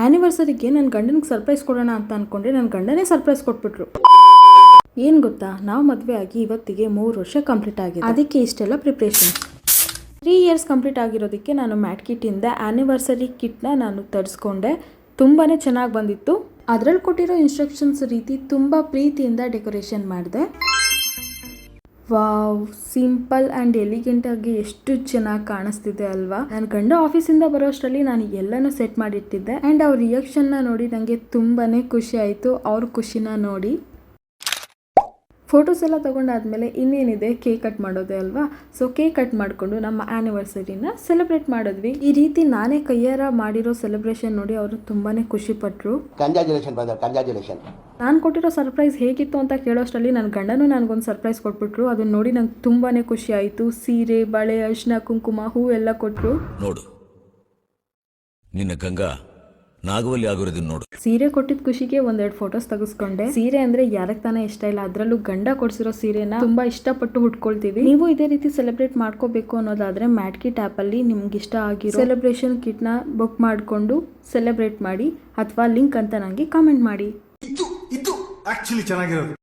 ಆ್ಯನಿವರ್ಸರಿಗೆ ನನ್ನ ಗಂಡನಿಗೆ ಸರ್ಪ್ರೈಸ್ ಕೊಡೋಣ ಅಂತ ಅಂದ್ಕೊಂಡ್ರೆ ನನ್ನ ಗಂಡನೇ ಸರ್ಪ್ರೈಸ್ ಕೊಟ್ಬಿಟ್ರು. ಏನು ಗೊತ್ತಾ, ನಾವು ಮದುವೆ ಆಗಿ ಇವತ್ತಿಗೆ 3 ವರ್ಷ ಕಂಪ್ಲೀಟ್ ಆಗಿದೆ. ಅದಕ್ಕೆ ಇಷ್ಟೆಲ್ಲ ಪ್ರಿಪ್ರೇಷನ್. 3 ಇಯರ್ಸ್ ಕಂಪ್ಲೀಟ್ ಆಗಿರೋದಕ್ಕೆ ನಾನು ಮ್ಯಾಟ್ ಕಿಟ್ಟಿಂದ ಆ್ಯನಿವರ್ಸರಿ ಕಿಟ್ನ ನಾನು ತರಿಸ್ಕೊಂಡೆ. ತುಂಬಾ ಚೆನ್ನಾಗಿ ಬಂದಿತ್ತು. ಅದರಲ್ಲಿ ಕೊಟ್ಟಿರೋ ಇನ್ಸ್ಟ್ರಕ್ಷನ್ಸ್ ರೀತಿ ತುಂಬ ಪ್ರೀತಿಯಿಂದ ಡೆಕೋರೇಷನ್ ಮಾಡಿದೆ. ವಾವ್, ಸಿಂಪಲ್ ಆ್ಯಂಡ್ ಎಲಿಗೆಂಟ್ ಆಗಿ ಎಷ್ಟು ಚೆನ್ನಾಗಿ ಕಾಣಿಸ್ತಿದೆ ಅಲ್ವಾ. ನನ್ನ ಗಂಡ ಆಫೀಸಿಂದ ಬರೋ ಅಷ್ಟರಲ್ಲಿ ನಾನು ಎಲ್ಲನೂ ಸೆಟ್ ಮಾಡಿಟ್ಟಿದ್ದೆ ಆ್ಯಂಡ್ ಅವ್ರ ರಿಯಾಕ್ಷನ್ನ ನೋಡಿ ನನಗೆ ತುಂಬಾ ಖುಷಿ ಆಯಿತು. ಅವ್ರ ಖುಷಿನ ನೋಡಿ ಫೋಟೋಸ್ ಎಲ್ಲ ತೊಗೊಂಡಾದ್ಮೇಲೆ ಇನ್ನೇನಿದೆ, ಕೇಕ್ ಕಟ್ ಮಾಡೋದೇ ಅಲ್ವಾ. ಸೊ ಕೇಕ್ ಕಟ್ ಮಾಡಿಕೊಂಡು ನಮ್ಮ ಆ್ಯನಿವರ್ಸರಿನ ಸೆಲೆಬ್ರೇಟ್ ಮಾಡಿದ್ವಿ. ಈ ರೀತಿ ನಾನೇ ಕೈಯಾರ ಮಾಡಿರೋ ಸೆಲೆಬ್ರೇಷನ್ ನೋಡಿ ಅವರು ತುಂಬಾ ಖುಷಿಪಟ್ಟರು. ನಾನು ಕೊಟ್ಟಿರೋ ಸರ್ಪ್ರೈಸ್ ಹೇಗಿತ್ತು ಅಂತ ಕೇಳೋಷ್ಟರಲ್ಲಿ ನನ್ನ ಗಂಡನೂ ನನಗೊಂದು ಸರ್ಪ್ರೈಸ್ ಕೊಟ್ಬಿಟ್ರು. ಅದನ್ನ ನೋಡಿ ನಂಗೆ ತುಂಬಾ ಖುಷಿ ಆಯಿತು. ಸೀರೆ, ಬಳೆ, ಅರಿಶಿನ, ಕುಂಕುಮ, ಹೂ ಎಲ್ಲ ಕೊಟ್ಟರು. ನೋಡು, ನಿನ್ನ ಗಂಗಾ ನಾಗವಲ್ಲಿ ಆಗಿರೋದನ್ನ ನೋಡು. ಸೀರೆ ಕೊಟ್ಟಿದ್ದ ಖುಷಿಗೆ 1-2 ಫೋಟೋಸ್ ತೆಗೆಸ್ಕೊಂಡೆ. ಸೀರೆ ಅಂದ್ರೆ ಯಾರಕ್ಕೆ ತಾನೇ ಇಷ್ಟ ಇಲ್ಲ, ಅದರಲ್ಲೂ ಗಂಡ ಕೊಡ್ಸಿರೋ ಸೀರೆನ ತುಂಬಾ ಇಷ್ಟಪಟ್ಟು ಹುಡ್ಕೊಳ್ತೀವಿ. ನೀವು ಇದೇ ರೀತಿ ಸೆಲೆಬ್ರೇಟ್ ಮಾಡ್ಕೋಬೇಕು ಅನ್ನೋದಾದ್ರೆ ಮ್ಯಾಟ್ ಕಿಟ್ ಆಪ್ ಅಲ್ಲಿ ನಿಮ್ಗೆ ಇಷ್ಟ ಆಗಿರೋ ಸೆಲೆಬ್ರೇಷನ್ ಕಿಟ್ ನ ಬುಕ್ ಮಾಡ್ಕೊಂಡು ಸೆಲೆಬ್ರೇಟ್ ಮಾಡಿ, ಅಥವಾ ಲಿಂಕ್ ಅಂತ ನನಗೆ ಕಾಮೆಂಟ್ ಮಾಡಿ. ಇದು ಆಕ್ಚುಲಿ ಚೆನ್ನಾಗಿರೋದು.